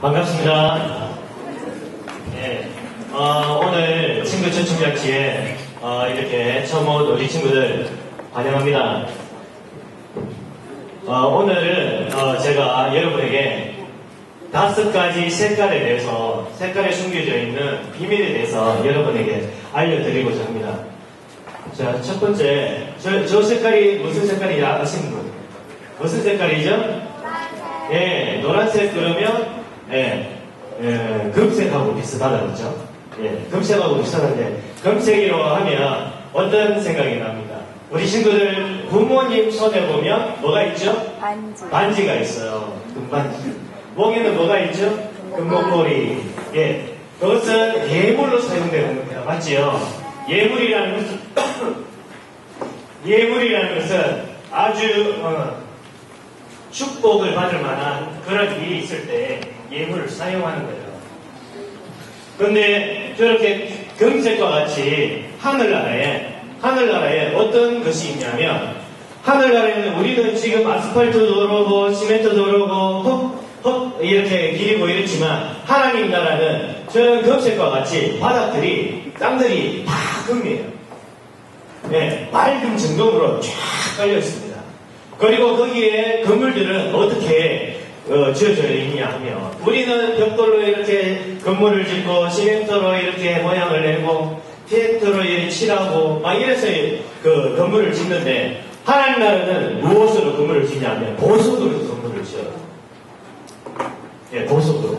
반갑습니다. 네, 오늘 친구 초청잔치에 이렇게 처음 온 우리 친구들 환영합니다. 오늘은 제가 여러분에게 5가지 색깔에 대해서, 색깔에 숨겨져 있는 비밀에 대해서 여러분에게 알려드리고자 합니다. 자, 첫 번째, 저 색깔이 무슨 색깔인지 아시는 분? 무슨 색깔이죠? 예, 노란색 그러면 금색하고 비슷하다, 그렇죠? 예, 금색하고 비슷한데, 금색이라고 하면 어떤 생각이 납니까? 우리 친구들 부모님 손에 보면 뭐가 있죠? 반지가 있어요. 금반지. 목에는 뭐가 있죠? 금목걸이. 예, 그것은 예물로 사용되는 겁니다. 맞지요? 예물이라는 것은 아주 축복을 받을 만한 그런 일이 있을 때 예물을 사용하는 거예요. 그런데 저렇게 금색과 같이 하늘나라에 어떤 것이 있냐면, 하늘나라에는 우리는 지금 아스팔트도 그러고 시멘트도 그러고 이렇게 길이고 이렇지만, 하나님 나라는 저런 금색과 같이 바닥들이, 땅들이 다 금이에요. 네, 맑은 증거으로 쫙 깔려 있습니다. 그리고 거기에 건물들은 어떻게 지어져 있냐 하면, 우리는 벽돌로 이렇게 건물을 짓고 시멘트로 이렇게 모양을 내고 테이프로 칠하고 막 이래서 그 건물을 짓는데, 하나님 나라는 무엇으로 건물을 짓냐면 보석으로 건물을 지어요. 예, 보석으로.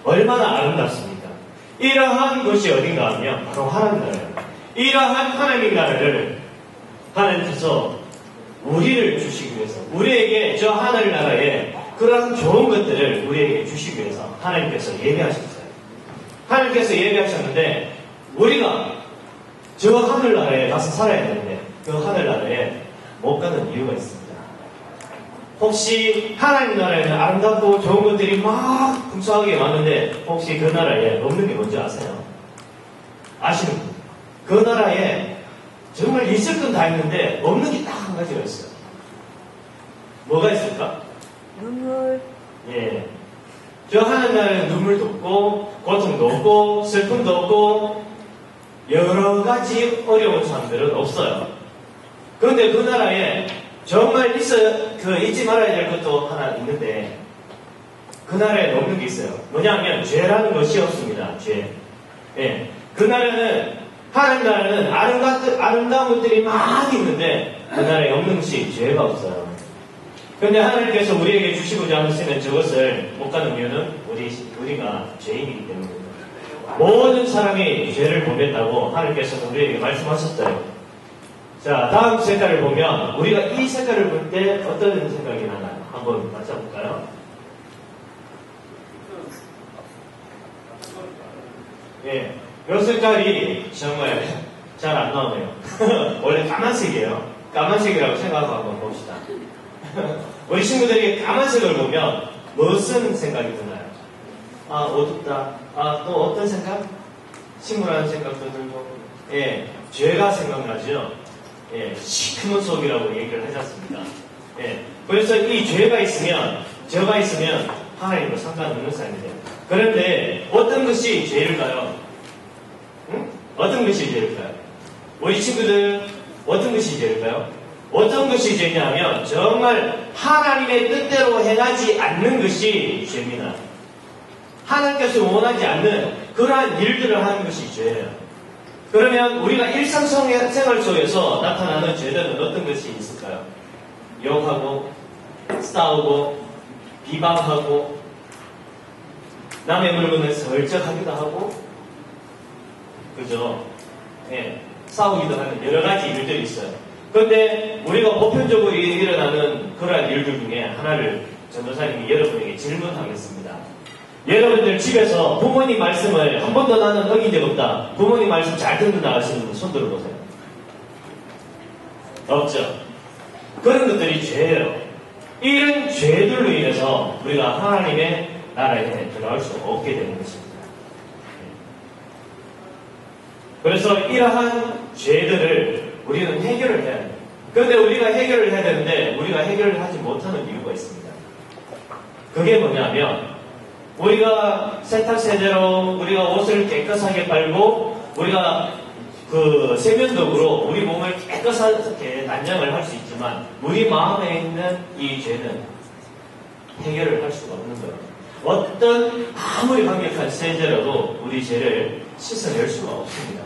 얼마나 아름답습니까? 이러한 것이 어딘가 하면 바로 하나님 나라예요. 이러한 하나님 나라를 하나님께서 우리를 주시기 위해서, 우리에게 저 하늘나라에 그러한 좋은 것들을 우리에게 주시기 위해서 하나님께서 예배하셨어요. 하나님께서 예배하셨는데, 우리가 저 하늘나라에 가서 살아야 되는데 그 하늘나라에 못 가는 이유가 있습니다. 혹시 하나님 나라에는 아름답고 좋은 것들이 막 풍성하게 많은데, 혹시 그 나라에 없는 게 뭔지 아세요? 아시는 분? 그 나라에 정말 있을 건 다 있는데 없는 게 딱 한 가지가 있어요. 뭐가 있을까? 눈물. 예. 저 하늘나라에는 눈물도 없고 고통도 없고 슬픔도 없고 여러 가지 어려운 사람들은 없어요. 그런데 그 나라에 정말 잊지 말아야 될 것도 하나 있는데, 그 나라에 없는 게 있어요. 뭐냐면 죄라는 것이 없습니다. 죄. 예. 그 나라는, 하나님 나라는 아름다운 것들이 많이 있는데 그 나라에 없는 것이 죄가 없어요. 그런데 하나님께서 우리에게 주시고자 하시는 저것을 못 가는 이유는 우리가 죄인이기 때문입니다. 모든 사람이 죄를 범했다고 하나님께서는 우리에게 말씀하셨어요. 자, 다음 색깔을 보면 우리가 이 색깔을 볼 때 어떤 생각이 나나요? 한번 맞춰볼까요? 예, 이 색깔이 정말 잘 안 나오네요. 원래 까만색이에요. 까만색이라고 생각하고 한번 봅시다. 우리 친구들이 까만색을 보면 무슨 생각이 드나요? 아, 어둡다. 아, 또 어떤 생각? 침울한 생각도 들고, 예, 죄가 생각나죠? 예, 시커먼 속이라고 얘기를 하지 않습니까? 예, 그래서 이 죄가 있으면 하나님과 상관없는 사람이 돼요. 그런데 어떤 것이 죄일까요? 응? 어떤 것이 죄일까요? 우리 친구들, 어떤 것이 죄일까요? 어떤 것이 죄냐면 정말 하나님의 뜻대로 행하지 않는 것이 죄입니다. 하나님께서 원하지 않는 그러한 일들을 하는 것이 죄예요. 그러면 우리가 일상생활 속에서 나타나는 죄들은 어떤 것이 있을까요? 욕하고, 싸우고, 비방하고, 남의 물건을 설적하기도 하고, 그죠? 예, 싸우기도 하는 여러 가지 일들이 있어요. 그런데 우리가 보편적으로 일어나는 그러한 일들 중에 하나를 전도사님이 여러분에게 질문하겠습니다. 여러분들 집에서 부모님 말씀을 한 번도 나는 어긴 적 없다, 부모님 말씀 잘 듣는 나가시는 분 손 들어보세요. 없죠? 그런 것들이 죄예요. 이런 죄들로 인해서 우리가 하나님의 나라에 들어갈 수 없게 되는 것입니다. 그래서 이러한 죄들을 우리는 해결을 해야 돼요. 그런데 우리가 해결을 해야 되는데 우리가 해결을 하지 못하는 이유가 있습니다. 그게 뭐냐면 우리가 세탁세제로 우리가 옷을 깨끗하게 빨고 우리가 그 세면도구로 우리 몸을 깨끗하게 단장을 할 수 있지만 우리 마음에 있는 이 죄는 해결을 할 수가 없는 거예요. 어떤 아무리 강력한 세제라도 우리 죄를 씻어낼 수가 없습니다.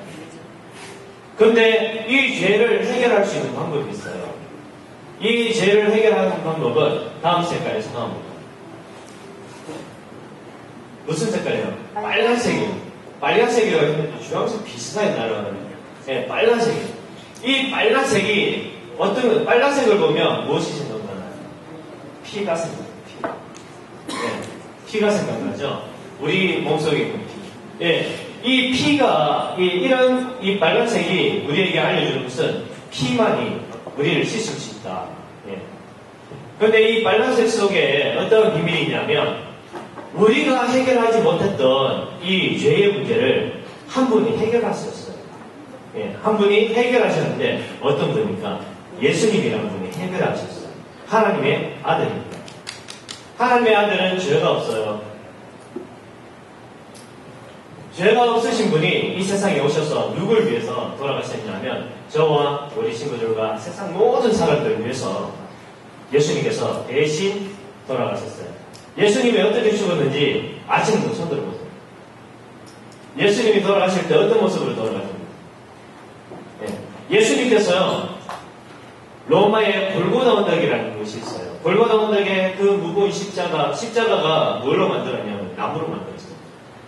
그런데 이 죄를 해결할 수 있는 방법이 있어요. 이 죄를 해결하는 방법은 다음 색깔에서 나옵니다. 무슨 색깔이에요? 빨간색이에요. 빨간색이라고 했는데 주황색 비슷하게 날아가거든요. 네, 빨간색이에요. 이 빨간색이 어떤 빨간색을 보면 무엇이 생각나나요? 피가 생각나요. 피. 네, 피가 생각나죠. 우리 몸속에 있는 피. 예, 이 피가 이런 이 빨간색이 우리에게 알려주는 것은 피만이 우리를 씻을 수 있다. 예. 그런데 이 빨간색 속에 어떤 비밀이 있냐면 우리가 해결하지 못했던 이 죄의 문제를 한 분이 해결하셨어요. 예, 한 분이 해결하셨는데 어떤 분입니까? 예수님이라는 분이 해결하셨어요. 하나님의 아들입니다. 하나님의 아들은 죄가 없어요. 죄가 없으신 분이 이 세상에 오셔서 누굴 위해서 돌아가셨냐면 저와 우리 친구들과 세상 모든 사람들을 위해서 예수님께서 대신 돌아가셨어요. 예수님이 어떻게 죽었는지 아시는 분 손 들어보세요. 예수님이 돌아가실 때 어떤 모습으로 돌아가십니까? 예수님께서요, 로마의 골고다 언덕이라는 곳이 있어요. 골고다 언덕에 그 무거운 십자가가 뭘로 만들었냐면 나무로 만들었어요.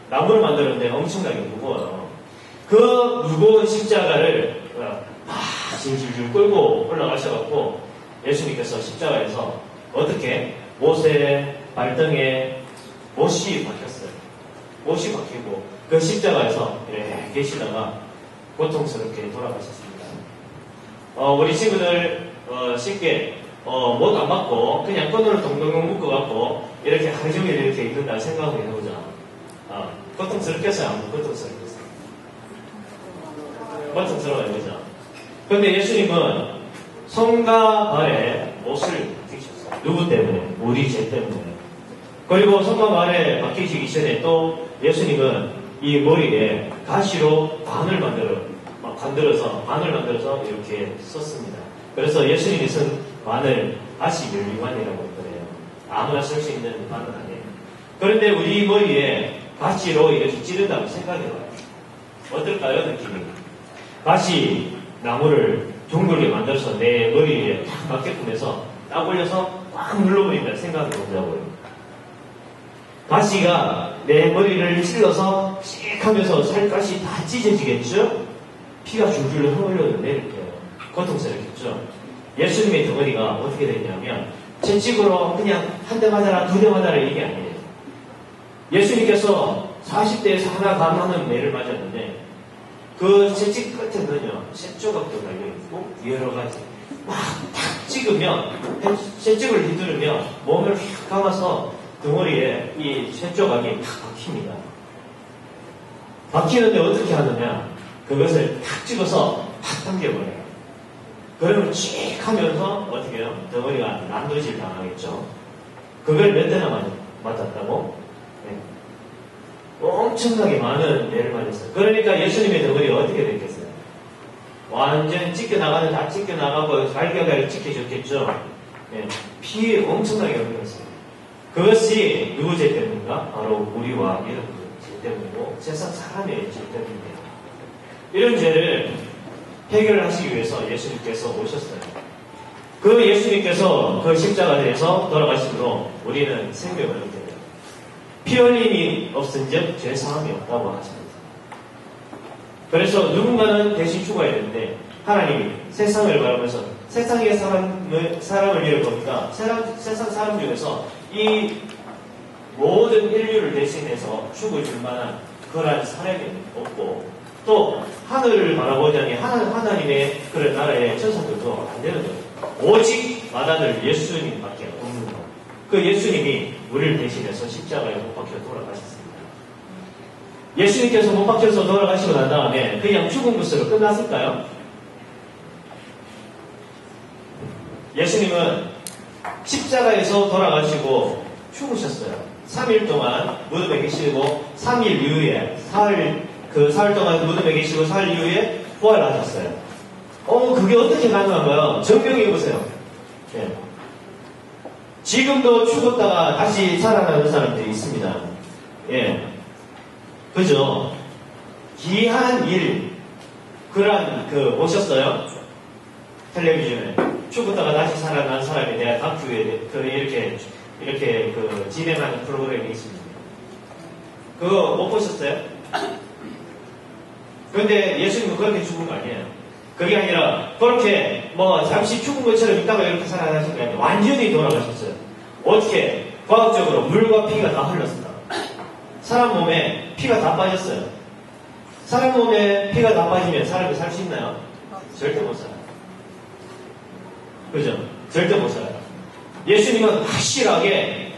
나무로 만들었는데 엄청나게 무거워요. 그 무거운 십자가를 질질질 끌고 올라가셔갖고 예수님께서 십자가에서 어떻게 못의 발등에 못이 박혔어요. 못이 박히고 그 십자가에서 이렇게 계시다가 고통스럽게 돌아가셨습니다. 우리 친구들 쉽게 못 안 맞고 그냥 끈으로 동동동 묶어갖고 이렇게 하루 종일 이렇게 있는다 생각을 해보자. 고통스럽겠어요? 안 고통스럽겠어요? 고통스러워요, 그죠? 그런데 예수님은 손과 발에 못을 박히셨어요. 누구 때문에? 우리 죄 때문에. 그리고 손과 발에 박히시기 전에 또 예수님은 이 머리에 가시로 반을 만들어서 이렇게 썼습니다. 그래서 예수님이 쓴 반을 가시 멸류관이라고 그래요. 아무나 쓸 수 있는 반은 아니에요. 그런데 우리 머리에 가시로 이렇게 찌른다고 생각해봐요. 어떨까요, 느낌이? 가시 나무를 둥글게 만들어서 내 머리에 딱 맞게끔 해서 딱 올려서 꽉 눌러버린다 생각해 보자고요. 가시가 내 머리를 찔러서 씩 하면서 살갗이 다 찢어지겠죠? 피가 줄줄 흘러내릴 거예요. 고통스럽겠죠? 예수님의 덩어리가 어떻게 되냐면 채찍으로 그냥 한 대 맞아라, 두 대 맞아라 이게 아니에요. 예수님께서 40대에서 하나 감하는 매를 맞았는데 그 채찍 끝에는요, 쇠조각도 달려있고 여러 가지 막 탁 찍으면 쇠조각을 휘두르면 몸을 휙 감아서 덩어리에 이 쇠조각이 탁 박힙니다. 박히는데 어떻게 하느냐? 그것을 탁 찍어서 탁 당겨버려요. 그러면 칙 하면서 어떻게 해요? 덩어리가 난도질 당하겠죠. 그걸 몇 대나 맞았다고? 네. 엄청나게 많은 매를 맞았어요. 그러니까 예수님의 덩어리가 어떻게 됐겠어요? 완전 찢겨나가는 다 찢겨나가고 갈겨갈겨 찢겨졌겠죠. 네. 피 엄청나게 흘렸어요. 그것이 누구 죄 때문인가? 바로 우리와 여러분 죄 때문이고 세상 사람의 죄 때문입니다. 이런 죄를 해결을 하시기 위해서 예수님께서 오셨어요. 그 예수님께서 그 십자가에서 돌아가심으로 우리는 생명을 얻게 돼요. 피 흘림이 없은즉 죄 사함이 없다고 하십니다. 그래서 누군가는 대신 죽어야 되는데 하나님이 세상을 바라보면서 세상의 사람을 위해 보니까 세상 사람 중에서 이 모든 인류를 대신해서 죽어줄 만한 그러한 사람이 없고 또 하늘을 바라보자니 하나님의 그런 나라의 천사들도 안 되는 거예요. 오직 마다들 예수님밖에 없는 거예요. 그 예수님이 우리를 대신해서 십자가에 못 박혀 돌아가셨습니다. 예수님께서 못 박혀서 돌아가시고 난 다음에 그냥 죽은 것으로 끝났을까요? 예수님은 십자가에서 돌아가시고 죽으셨어요. 3일 동안 무덤에 계시고 3일 이후에 사흘 동안 무덤에 계시고 사흘 이후에 부활하셨어요. 그게 어떻게 가능한가요? 정명해 보세요. 예. 지금도 죽었다가 다시 살아나는 사람들이 있습니다. 예. 그죠? 귀한 일, 보셨어요? 텔레비전에. 죽었다가 다시 살아난 사람에 대한 다큐에, 이렇게 진행하는 프로그램이 있습니다. 그거 못 보셨어요? 근데 예수님은 그렇게 죽은 거 아니에요. 그게 아니라, 그렇게, 잠시 죽은 것처럼 있다가 이렇게 살아나신 게 아니라, 완전히 돌아가셨어요. 어떻게? 과학적으로 물과 피가 다 흘렀습니다. 사람 몸에 피가 다 빠졌어요. 사람 몸에 피가 다 빠지면 사람이 살 수 있나요? 절대 못 살아요. 그죠? 절대 못 살아요. 예수님은 확실하게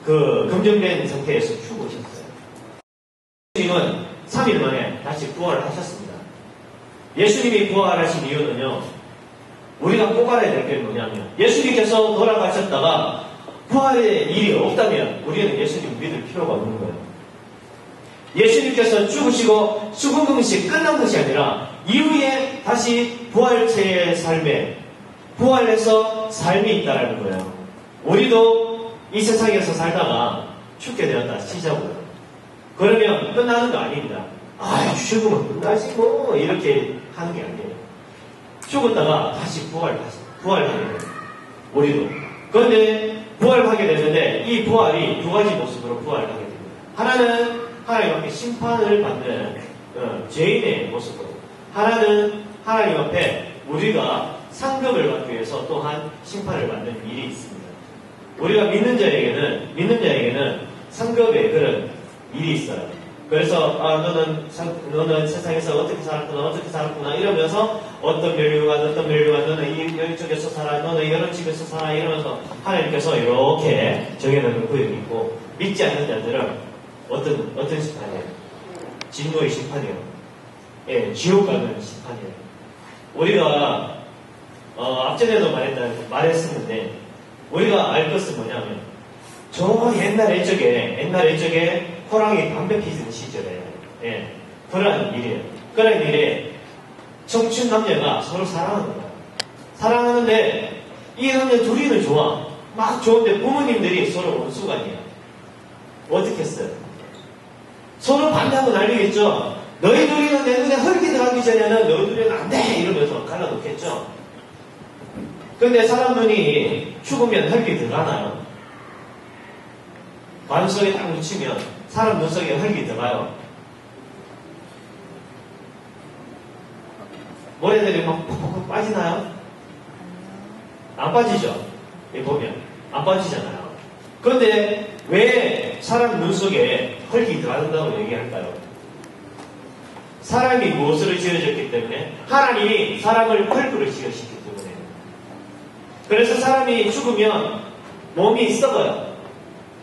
검증된 상태에서 죽으셨어요. 예수님은 3일 만에 다시 부활을 하셨습니다. 예수님이 부활하신 이유는요, 우리가 꼭 알아야 될 게 뭐냐면, 예수님께서 돌아가셨다가 부활의 일이 없다면 우리는 예수님 믿을 필요가 없는 거예요. 예수님께서 죽으시고 죽은 것이 끝난 것이 아니라 이후에 다시 부활체의 삶에 부활해서 삶이 있다는 거예요. 우리도 이 세상에서 살다가 죽게 되었다 치자고요. 그러면 끝나는 거 아닙니다. 죽으면 끝나지 뭐 이렇게 하는 게 아니에요. 죽었다가 다시 부활하게 돼요. 우리도. 그런데 부활하게 되는데 이 부활이 두 가지 모습으로 부활하게 됩니다. 하나는 하나님 앞에 심판을 받는 죄인의 모습으로, 하나는 하나님 앞에 우리가 상급을 받기 위해서 또한 심판을 받는 일이 있습니다. 우리가 믿는 자에게는 상급의 그런 일이 있어요. 그래서 너는 세상에서 어떻게 살았구나 이러면서 어떤 멸류관 너는 이쪽에서 살아, 너는 이런 집에서 살아 이러면서 하나님께서 이렇게 정해놓은 구역이 있고, 믿지 않는 자들은 어떤 심판이에요? 진노의 심판이에요. 예, 지옥 가는 심판이에요. 우리가 앞전에도 말했었는데, 우리가 알 것은 뭐냐면, 저 옛날 쪽에 호랑이 담배 피우는 시절에, 예, 그런 일이에요. 그런 일에 청춘 남녀가 서로 사랑하는 거예요. 사랑하는데 이 남녀 둘이는 좋아. 막 좋은데 부모님들이 서로 원수관이에요. 어떻게 했어요? 서로 반대하고 난리겠죠. 너희 둘이는 내 눈에 흙이 들어가기 전에는 너희 둘이는 안 돼! 이러면서 갈라놓겠죠. 근데 사람 눈이 죽으면 흙이 들어가나요? 관 속에 딱 묻히면 사람 눈 속에 흙이 들어가요. 모래들이 막 퍽퍽 빠지나요? 안 빠지죠? 이 보면 안 빠지잖아요. 그런데 왜 사람 눈 속에 흙이 들어간다고 얘기할까요? 사람이 무엇으로 지어졌기 때문에? 하나님이 사람을 흙으로 지으셨기 때문에. 그래서 사람이 죽으면 몸이 썩어요.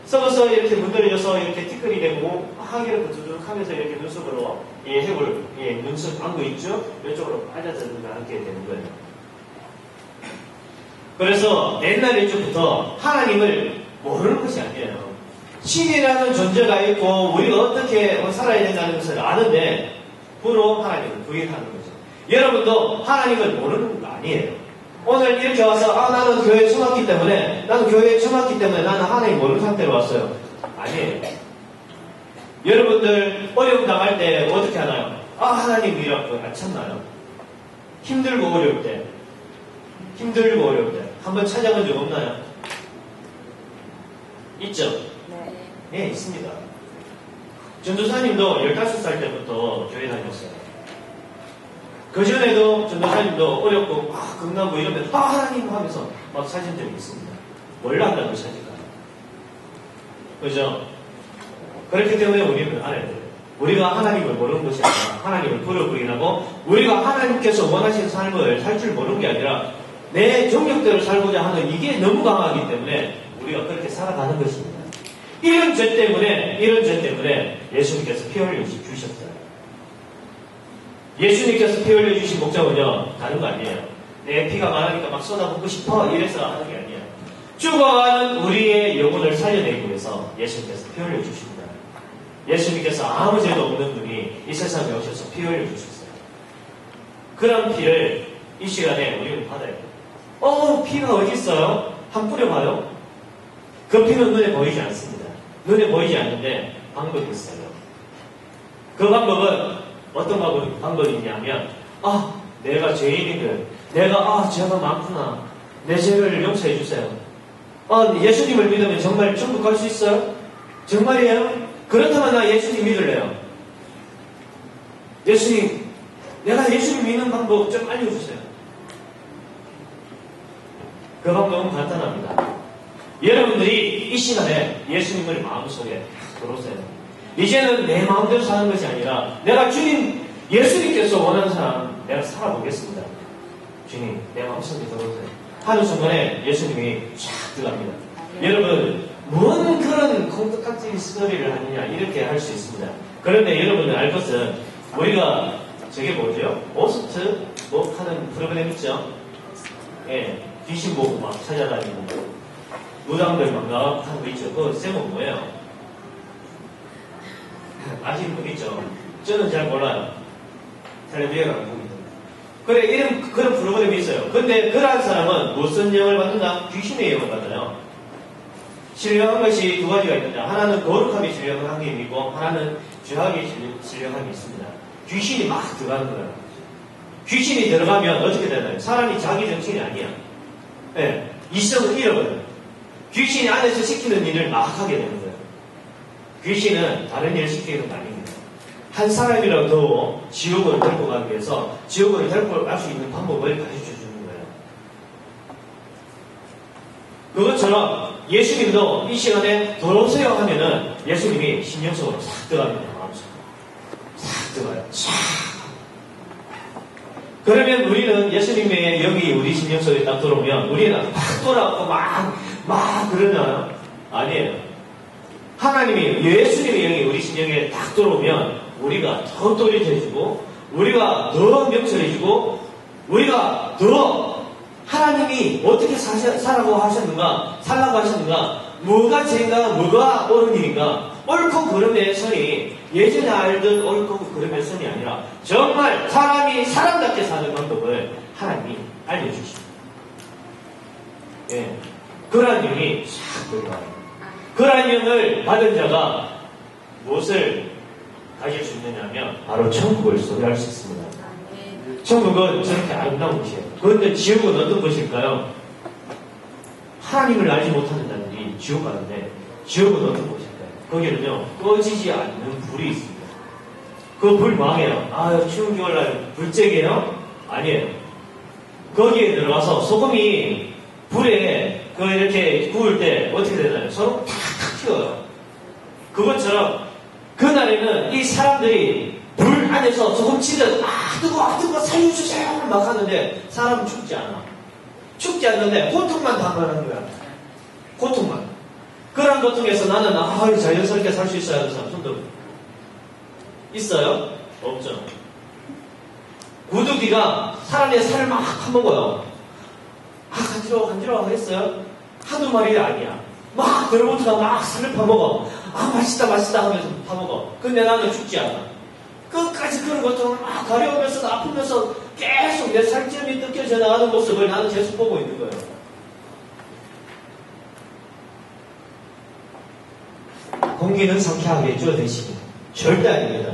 썩어서 이렇게 문드러져서 이렇게 티끌이 되고 막 이렇게 두둑 하면서 이렇게 눈썹으로 눈썹 안고 있죠? 이쪽으로 빠져서 앉게 되는 거예요. 그래서 옛날 쪽부터 하나님을 모르는 것이 아니에요. 신이라는 존재가 있고 우리가 어떻게 살아야 된다는 것을 아는데 부로 하나님을 부인하는 거죠. 여러분도 하나님을 모르는 거 아니에요. 오늘 이렇게 와서 나는 교회에 처음 왔기 때문에 나는 하나님 모르는 상태로 왔어요. 아니에요. 여러분들 어려움 당할 때 어떻게 하나요? 하나님이라고 안 찾나요? 힘들고 어려울 때 한번 찾아본 적 없나요? 있죠? 네, 있습니다. 전도사님도 15살 때부터 교회 다녔어요. 그전에도 전도사님도 어렵고 막 겁나고 이러면 하나님 하면서 막 찾은 적이 있습니다. 몰랐다고 찾을까요? 그죠? 그렇기 때문에 우리는 알아야 돼요. 우리가 하나님을 모르는 것이 아니라 하나님을 부르부인하고 우리가 하나님께서 원하시는 삶을 살 줄 모르는 게 아니라 내 정력대로 살고자 하는 이게 너무 강하기 때문에 우리가 그렇게 살아가는 것입니다. 이런 죄 때문에 예수님께서 피 흘려 주셨어요. 예수님께서 피 흘려 주신 목적은요, 다른 거 아니에요. 내 피가 많으니까 막 쏟아붓고 싶어 이래서 하는 게 아니에요. 죽어가는 우리의 영혼을 살려내기 위해서 예수님께서 피 흘려 주십니다. 예수님께서 아무 죄도 없는 분이 이 세상에 오셔서 피 흘려 주셨어요. 그런 피를 이 시간에 우리는 받아야 돼요. 피가 어디 있어요? 한 뿌려봐요. 그 피는 눈에 보이지 않습니다. 눈에 보이지 않는데 방법이 있어요. 그 방법은 어떤 방법이냐면 내가 죄인이들, 내가 죄가 많구나, 내 죄를 용서해 주세요. 예수님을 믿으면 정말 천국 갈 수 있어요? 정말이에요? 그렇다면 나 예수님 믿을래요. 예수님, 내가 예수님 믿는 방법 좀 알려주세요. 그 방법은 간단합니다. 여러분들이 이 시간에 예수님을 마음속에 들어오세요. 이제는 내 마음대로 사는 것이 아니라 내가 주님, 예수님께서 원하는 사람 내가 살아보겠습니다. 주님, 내 마음속에 들어오세요. 하는 순간에 예수님이 쫙 들어갑니다. 여러분, 뭔 그런 콩떡같은 스토리를 하느냐 이렇게 할 수 있습니다. 그런데 여러분들 알 것은 우리가 저게 뭐죠? 오스트 뭐 하는 프로그램 있죠? 예, 귀신 보고 막 찾아다니는 거, 무당들 막 하는 거 있죠? 그 쌤은 뭐예요? 아시는 분 있죠? 저는 잘 몰라요. 텔레비전 안 봅니다. 그래, 이런 그런 프로그램이 있어요. 근데 그러한 사람은 무슨 영을 받는다? 귀신의 영을 받아요. 신령한 것이 두 가지가 있는데, 하나는 거룩함이 신령한 게 있고 하나는 죄악이 신령한 게 있습니다. 귀신이 막 들어가는 거예요. 귀신이 들어가면 어떻게 되나요? 사람이 자기 정신이 아니야. 네, 이성을 잃어버려요. 귀신이 안에서 시키는 일을 막 하게 되는 거예요. 귀신은 다른 일을 시키는 거 아닙니다. 한 사람이라도 더 지옥으로 데리고 가기 위해서 지옥으로 데리고 갈 수 있는 방법을 가르쳐 주는 거예요. 그것처럼 예수님도 이 시간에 돌아오세요 하면은 예수님이 심령 속으로 싹 들어갑니다. 마음속으로 싹 들어가요. 싹. 그러면 우리는 예수님의 영이 우리 심령 속에 딱 들어오면 우리는 막 돌아오고 막 그러나요? 아니에요. 하나님이, 예수님의 영이 우리 심령에 딱 들어오면 우리가 더 또렷해지고 우리가 더 명철해지고 우리가 더 하나님이 어떻게 살라고 하셨는가, 뭐가 죄인가, 뭐가 옳은 일인가, 옳고 그름의 선이 예전에 알던 옳고 그름의 선이 아니라 정말 사람이 사람답게 사는 방법을 하나님이 알려주십니다. 예, 그러한 영이 싹 들어가요. 그러한 영을 받은 자가 무엇을 가질 수 있느냐면 바로 천국을 소유할 수 있습니다. 천국은 저렇게 아름다운 곳이에요. 그런데 지옥은 어떤 곳일까요? 하나님을 알지 못하는 자들이 지옥 가는데 지옥은 어떤 곳일까요? 거기는요, 꺼지지 않는 불이 있습니다. 그 불 망해요. 추운 겨울날 불쬐게요? 아니에요. 거기에 들어가서 소금이 불에 이렇게 구울 때 어떻게 되나요? 서로 탁탁 튀어요. 그것처럼 그날에는 이 사람들이 불 안에서 소금 치듯 뜨거워 살려주세요 막 하는데 사람은 죽지 않아. 죽지 않는데 고통만 당하는 거야. 고통만. 그런 고통에서 나는 자연스럽게 살 수 있어야 하는 사람 손들어. 있어요? 없죠. 구두기가 사람의 살을 막 파먹어요. 간지러워 하겠어요? 한두 마리 아니야. 막 그로부터 막 살을 파먹어. 맛있다 하면서 파먹어. 근데 나는 죽지 않아. 끝까지 그런 고통을 막 가려우면서 아프면서 계속 내 살점이 느껴져 나가는 모습을 나는 계속 보고 있는 거예요. 공기는 상쾌하겠죠, 대신. 절대 아닙니다.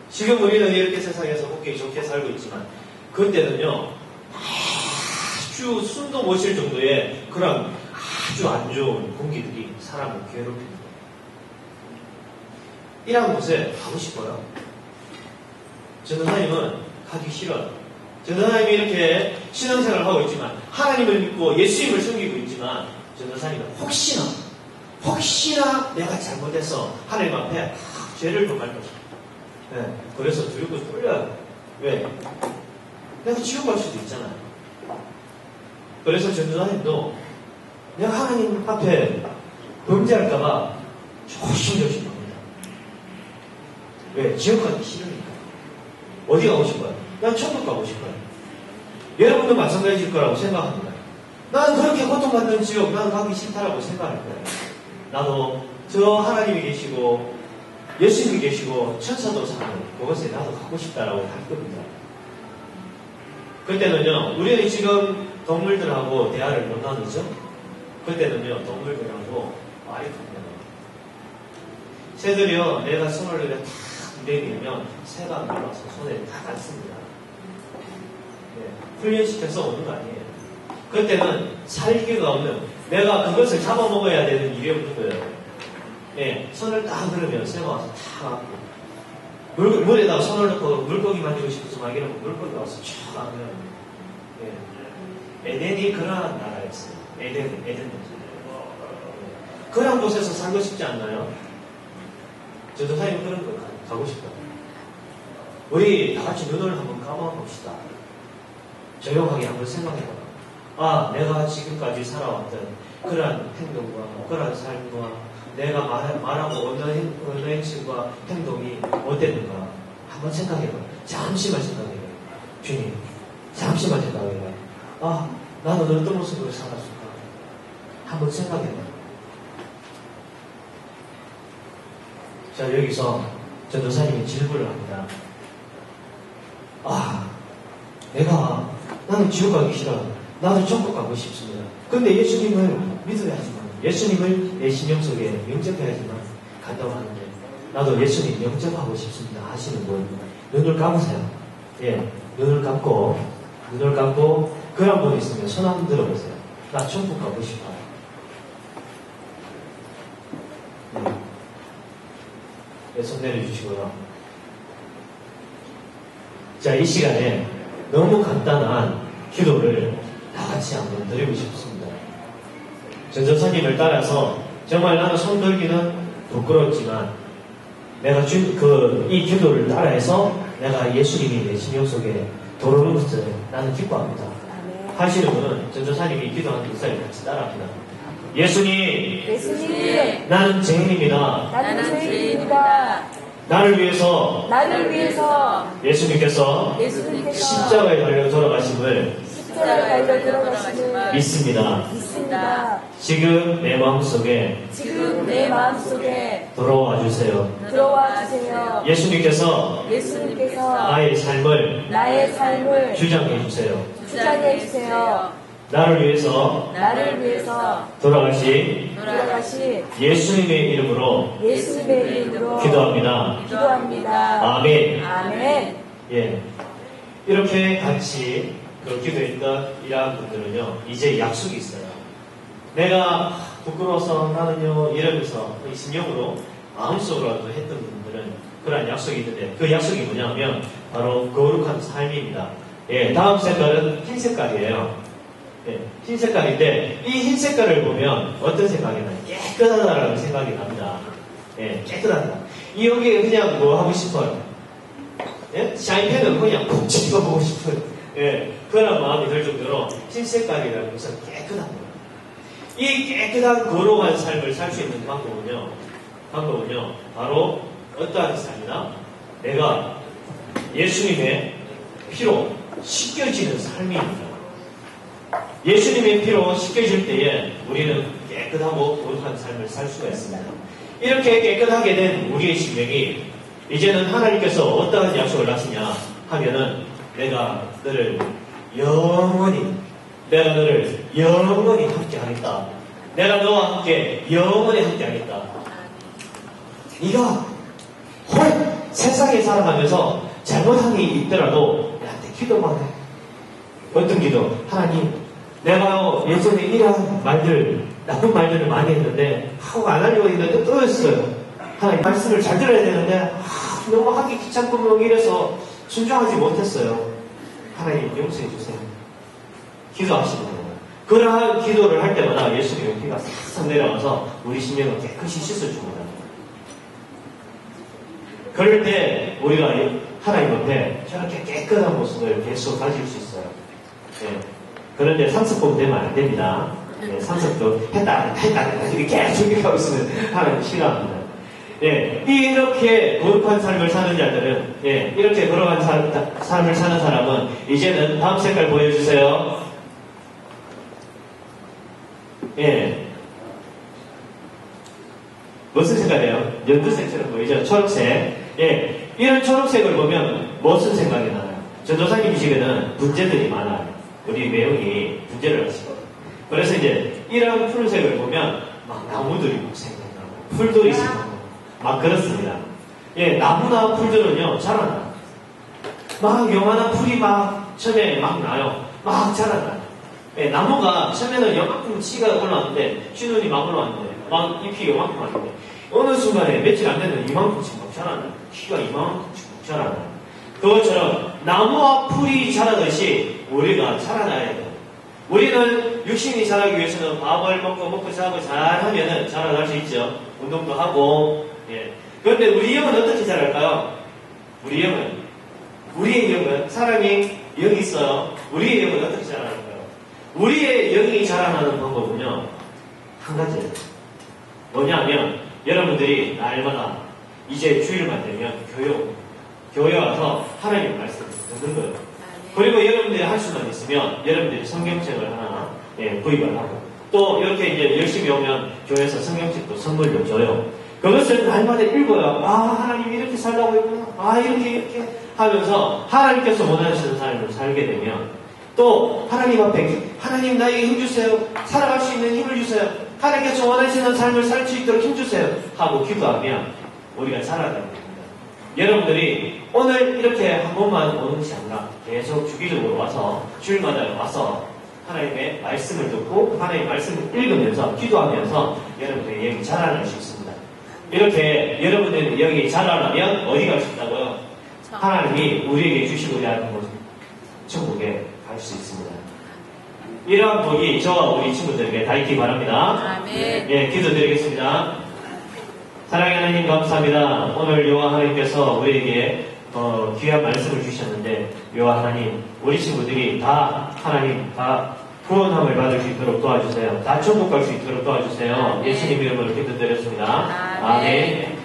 지금 우리는 이렇게 세상에서 보기 좋게 살고 있지만 그때는요, 아주 숨도 못 쉴 정도의 그런 아주 안 좋은 공기들이 사람을 괴롭힙니다. 이런 곳에 가고 싶어요. 전도사님은 가기 싫어요. 전도사님이 이렇게 신앙생활을 하고 있지만, 하나님을 믿고 예수님을 섬기고 있지만, 전도사님은 혹시나 내가 잘못해서 하나님 앞에 죄를 범할 것이다. 네, 그래서 두렵고 떨려요. 왜? 내가 지옥 갈 수도 있잖아요. 그래서 전도사님도 내가 하나님 앞에 범죄할까봐 조심조심 합니다. 왜? 지옥 가기 싫으니까. 어디 가고 싶어요? 난 천국 가고 싶어요. 여러분도 마찬가지일 거라고 생각합니다. 나는 그렇게 고통받는 지옥, 나는 가기 싫다라고 생각할 거야. 나도 저 하나님이 계시고, 예수님이 계시고, 천사도 사는 그곳에 나도 가고 싶다라고 할 겁니다. 그때는요, 우리는 지금 동물들하고 대화를 못 나누죠? 그때는요, 동물들하고 말이 통해요. 새들이요, 내가 손을 이렇게 탁 내밀면 새가 나와서 손에 다 앉습니다. 네, 훈련시켜서 오는 거 아니에요. 그때는 살기가 없는, 내가 그것을 잡아먹어야 되는 일이 없는 거예요. 네, 손을 딱 들으면 새가 와서 탁 앉고, 물에다가 손을 넣고 물고기 만지고 싶어서 막 이러면 물고기가 와서 쫙 앉으면, 네. 에덴이 그러한 나라였어요. 에덴. 그런 곳에서 살고 싶지 않나요? 저도 사실 그런 거 가고 싶어요. 우리 다 같이 눈을 한번 감아봅시다. 조용하게 한번 생각해봐. 아, 내가 지금까지 살아왔던 그러한 행동과 그러한 삶과 내가 말하고 어느 행실과 행동이 어땠는가 한번 생각해봐. 잠시만 생각해봐. 주님, 잠시만 생각해봐. 아, 나는 어떤 모습으로 살았을까? 한번 생각해봐. 자, 여기서 전도사님이 질문을 합니다. 아, 나는 지옥 가기 싫어. 나도 천국 가고 싶습니다. 근데 예수님을 믿어야지만, 예수님을 내 심령 속에 영접해야지만 간다고 하는데, 나도 예수님 영접하고 싶습니다 하시는 분, 눈을 감으세요. 예, 눈을 감고 그런 분 있으면 손 한번 들어보세요. 나 천국 가고 싶어요. 네, 손 내려주시고요. 자, 이 시간에 너무 간단한 기도를 다 같이 한번 드리고 싶습니다. 전도사님을 따라서 정말 나는 손 들기는 부끄럽지만 내가 이 기도를 따라해서 내가 예수님이 내 심령 속에 들어오는 것을 나는 기뻐합니다. 하시는 분은 전도사님이 기도하는 기사를 같이 따라합니다. 예수님, 나는 죄인입니다. 나를 위해서 예수님께서 십자가에 달려 돌아가심을 믿습니다. 지금 내 마음속에 들어와 주세요. 예수님께서 나의 삶을 주장해 주세요. 나를 위해서 돌아가신 예수님의 이름으로 기도합니다. 아멘. 예. 이렇게 같이 기도했던 이러한 분들은요, 이제 약속이 있어요. 내가 부끄러워서 나는요, 이러면서 이 심령으로, 마음속으로도 했던 분들은 그러한 약속이 있는데, 그 약속이 뭐냐면, 바로 거룩한 삶입니다. 예, 다음 색깔은 흰 색깔이에요. 예, 흰 색깔인데, 이 흰 색깔을 보면 어떤 생각이 나요? 깨끗하다라는 생각이 납니다. 예, 깨끗하다. 여기에 그냥 뭐 하고 싶어요? 예? 샤인펜은 그냥 푹 찍어보고 싶어요. 예, 그런 마음이 들 정도로 흰 색깔이라는 것은 깨끗합니다. 이 깨끗한 거룩한 삶을 살 수 있는 방법은요, 바로 어떠한 삶이나 내가 예수님의 피로 씻겨지는 삶입니다. 예수님의 피로 씻겨질 때에 우리는 깨끗하고 거룩한 삶을 살 수가 있습니다. 이렇게 깨끗하게 된 우리의 심령이 이제는 하나님께서 어떠한 약속을 하시냐 하면은 내가 너를 영원히 함께 하겠다. 내가 너와 함께 영원히 함께 하겠다. 네가 세상에 살아가면서 잘못한 게 있더라도 나한테 기도만 해. 어떤 기도? 하나님, 내가 예전에 이런 나쁜 말들을 많이 했는데 하고 안 하려고 했는데 또 했어요. 하나님, 말씀을 잘 들어야 되는데 너무 하기 귀찮고 뭐 이래서 순종하지 못했어요. 하나님, 용서해 주세요. 기도하시는 거예요. 그러한 기도를 할 때마다 예수님의 피가 싹싹 내려와서 우리 심령을 깨끗이 씻어줍니다. 그럴 때 우리가 하나님 앞에 저렇게 깨끗한 모습을 계속 가질 수 있어요. 네. 그런데 상습법 되면 안 됩니다. 네, 상습도 했다 이렇게 계속 하고 있으면 하나님 싫어합니다. 예, 이렇게 거룩한 삶을 사는 자들은, 예, 이렇게 거룩한 삶을 사는 사람은 이제는 다음 색깔 보여주세요. 예. 무슨 색깔이에요? 연두색처럼 보이죠? 초록색. 예. 이런 초록색을 보면 무슨 생각이 나요? 전도사님이시거든 문제들이 많아요. 우리 매형이 문제를 하시고. 그래서 이제 이런 푸른색을 보면 막 나무들이 막 생각나고 풀들이 생각나고 막 그렇습니다. 예, 나무나 풀들은요 자라나요. 막 요만한 풀이 막 처음에 막 나요. 막 자라나요. 예, 나무가 처음에는 요만큼 치가 올라왔는데 씨눈이 막 올라왔는데 막 잎이 요만큼 왔는데 어느 순간에 며칠 안 되면 이만큼씩 막 자라나요. 키가 이만큼씩 막 자라나요. 그것처럼 나무와 풀이 자라듯이 우리가 자라나야 돼요. 우리는 육신이 자라기 위해서는 밥을 먹고 자고 잘하면은 자라날 수 있죠. 운동도 하고. 예. 그런데 우리 영은 어떻게 자랄까요? 우리의 영은 사람이 영이 있어요. 우리의 영은 어떻게 자라날까요? 우리의 영이 자라나는 방법은요 한 가지예요. 뭐냐면 여러분들이 날마다 이제 주일만 되면 교회 와서 하나님 말씀을 듣는 거예요. 그리고 여러분들이 할 수만 있으면 여러분들이 성경책을 하나 구입을 하고 또 이렇게 이제 열심히 오면 교회에서 성경책도 선물로 줘요. 그것을 날마다 읽어요. 아 하나님 이렇게 살라고 했구나. 아 이렇게 하면서 하나님께서 원하시는 삶을 살게 되면 또 하나님 앞에 하나님 나에게 힘주세요. 살아갈 수 있는 힘을 주세요. 하나님께서 원하시는 삶을 살 수 있도록 힘주세요. 하고 기도하면 우리가 살아가게 됩니다. 여러분들이 오늘 이렇게 한 번만 오는 것이 아니라 계속 주기적으로 와서 주일마다 와서 하나님의 말씀을 듣고 하나님의 말씀을 읽으면서 기도하면서 여러분들의 영이 자라날 수 있습니다. 이렇게 여러분들의 영이 자라나면 어디 갈 수 있다고요? 하나님이 우리에게 주시고자 하는 곳 천국에 갈 수 있습니다. 이러한 복이 저와 우리 친구들에게 다 있기 바랍니다. 아멘. 예, 기도드리겠습니다. 사랑하는 하나님 감사합니다. 오늘 여호와 하나님께서 우리에게 귀한 말씀을 주셨는데 여호와 하나님 우리 친구들이 다 하나님 다 구원함을 받을 수 있도록 도와주세요. 다 천국 갈 수 있도록 도와주세요. 예수님 이름으로 기도드렸습니다. 아멘.